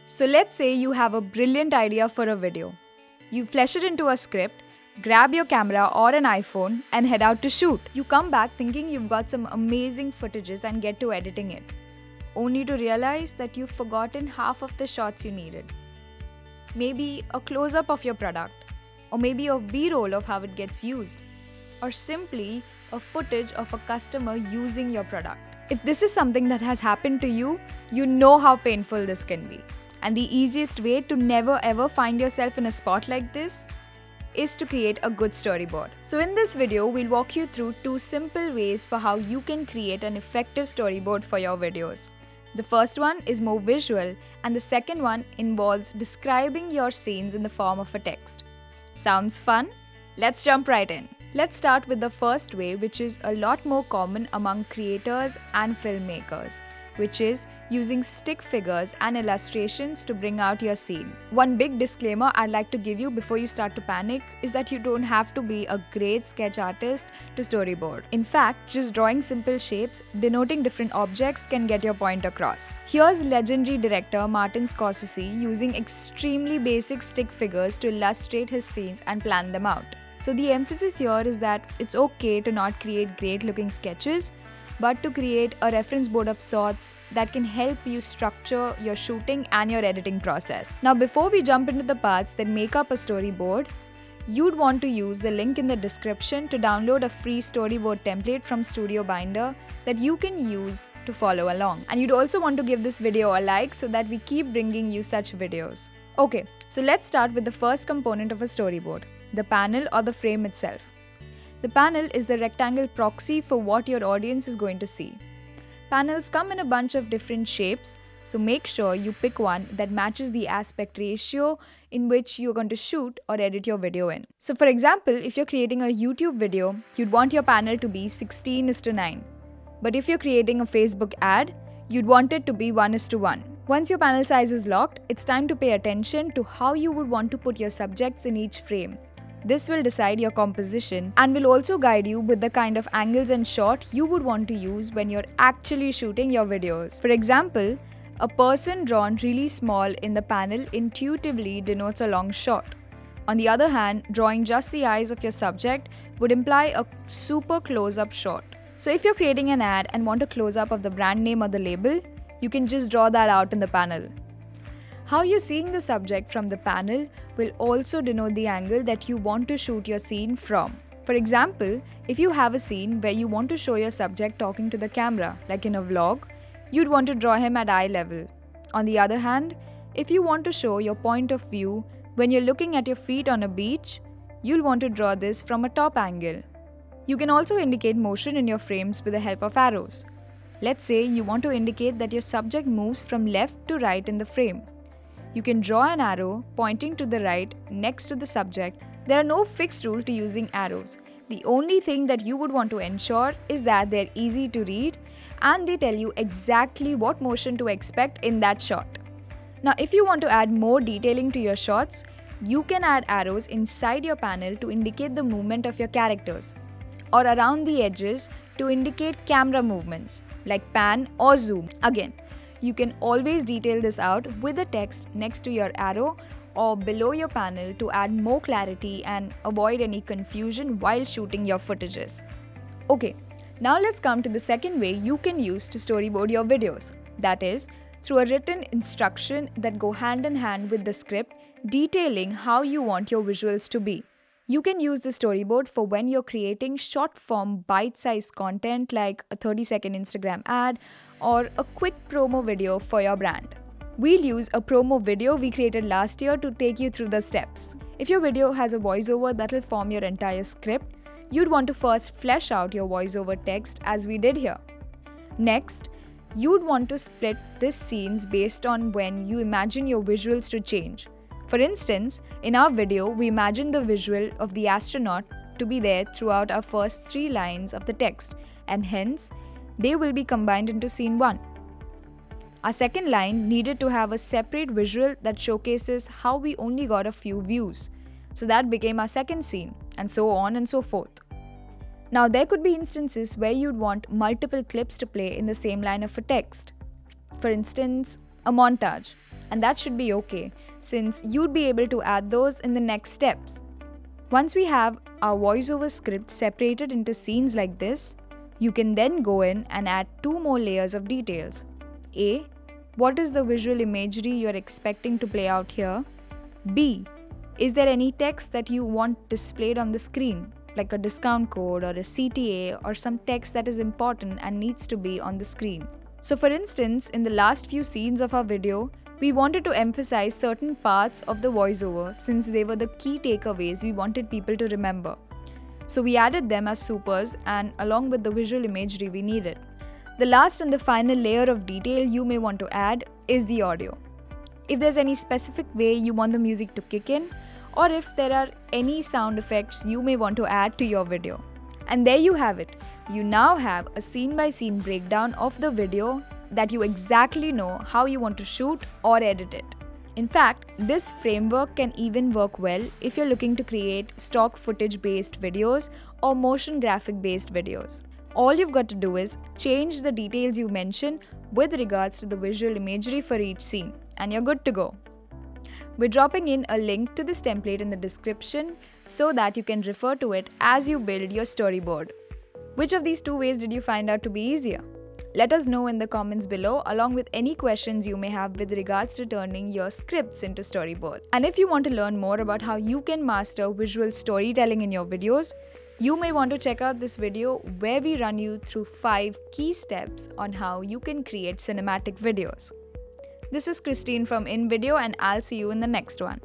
So let's say you have a brilliant idea for a video. You flesh it into a script, grab your camera or an iPhone and head out to shoot. You come back thinking you've got some amazing footages and get to editing it, only to realize that you've forgotten half of the shots you needed. Maybe a close-up of your product, or maybe a B-roll of how it gets used, or simply a footage of a customer using your product. If this is something that has happened to you, you know how painful this can be. And the easiest way to never ever find yourself in a spot like this is to create a good storyboard. So in this video, we'll walk you through 2 simple ways for how you can create an effective storyboard for your videos. The first one is more visual and the second one involves describing your scenes in the form of a text. Sounds fun? Let's jump right in. Let's start with the first way, which is a lot more common among creators and filmmakers, which is using stick figures and illustrations to bring out your scene. One big disclaimer I'd like to give you before you start to panic is that you don't have to be a great sketch artist to storyboard. In fact, just drawing simple shapes, denoting different objects can get your point across. Here's legendary director Martin Scorsese using extremely basic stick figures to illustrate his scenes and plan them out. So the emphasis here is that it's okay to not create great looking sketches, but to create a reference board of sorts that can help you structure your shooting and your editing process. Now, before we jump into the parts that make up a storyboard, you'd want to use the link in the description to download a free storyboard template from Studio Binder that you can use to follow along. And you'd also want to give this video a like so that we keep bringing you such videos. Okay, so let's start with the first component of a storyboard, the panel or the frame itself. The panel is the rectangle proxy for what your audience is going to see. Panels come in a bunch of different shapes, so make sure you pick one that matches the aspect ratio in which you're going to shoot or edit your video in. So for example, if you're creating a YouTube video, you'd want your panel to be 16:9. But if you're creating a Facebook ad, you'd want it to be 1:1. Once your panel size is locked, it's time to pay attention to how you would want to put your subjects in each frame. This will decide your composition and will also guide you with the kind of angles and shot you would want to use when you're actually shooting your videos. For example, a person drawn really small in the panel intuitively denotes a long shot. On the other hand, drawing just the eyes of your subject would imply a super close-up shot. So if you're creating an ad and want a close-up of the brand name or the label, you can just draw that out in the panel. How you're seeing the subject from the panel will also denote the angle that you want to shoot your scene from. For example, if you have a scene where you want to show your subject talking to the camera, like in a vlog, you'd want to draw him at eye level. On the other hand, if you want to show your point of view when you're looking at your feet on a beach, you'll want to draw this from a top angle. You can also indicate motion in your frames with the help of arrows. Let's say you want to indicate that your subject moves from left to right in the frame. You can draw an arrow pointing to the right next to the subject. There are no fixed rules to using arrows. The only thing that you would want to ensure is that they're easy to read and they tell you exactly what motion to expect in that shot. Now, if you want to add more detailing to your shots, you can add arrows inside your panel to indicate the movement of your characters, or around the edges to indicate camera movements, like pan or zoom. Again, you can always detail this out with a text next to your arrow or below your panel to add more clarity and avoid any confusion while shooting your footages. Okay, now let's come to the second way you can use to storyboard your videos. That is, through a written instruction that go hand in hand with the script detailing how you want your visuals to be. You can use the storyboard for when you're creating short-form bite-sized content like a 30-second Instagram ad or a quick promo video for your brand. We'll use a promo video we created last year to take you through the steps. If your video has a voiceover that'll form your entire script, you'd want to first flesh out your voiceover text as we did here. Next, you'd want to split these scenes based on when you imagine your visuals to change. For instance, in our video, we imagined the visual of the astronaut to be there throughout our first 3 lines of the text, and hence, they will be combined into scene 1. Our second line needed to have a separate visual that showcases how we only got a few views. So that became our second scene, and so on and so forth. Now, there could be instances where you'd want multiple clips to play in the same line of a text. For instance, a montage. And that should be okay, since you'd be able to add those in the next steps. Once we have our voiceover script separated into scenes like this, you can then go in and add 2 more layers of details. A. What is the visual imagery you're expecting to play out here? B. Is there any text that you want displayed on the screen, like a discount code or a CTA or some text that is important and needs to be on the screen? So for instance, in the last few scenes of our video, we wanted to emphasize certain parts of the voiceover since they were the key takeaways we wanted people to remember. So we added them as supers and along with the visual imagery we needed. The last and the final layer of detail you may want to add is the audio. If there's any specific way you want the music to kick in, or if there are any sound effects you may want to add to your video. And there you have it. You now have a scene-by-scene breakdown of the video that you exactly know how you want to shoot or edit it. In fact, this framework can even work well if you're looking to create stock footage-based videos or motion graphic-based videos. All you've got to do is change the details you mention with regards to the visual imagery for each scene, and you're good to go. We're dropping in a link to this template in the description so that you can refer to it as you build your storyboard. Which of these 2 ways did you find out to be easier? Let us know in the comments below along with any questions you may have with regards to turning your scripts into storyboard. And if you want to learn more about how you can master visual storytelling in your videos, you may want to check out this video where we run you through 5 key steps on how you can create cinematic videos. This is Christine from InVideo and I'll see you in the next one.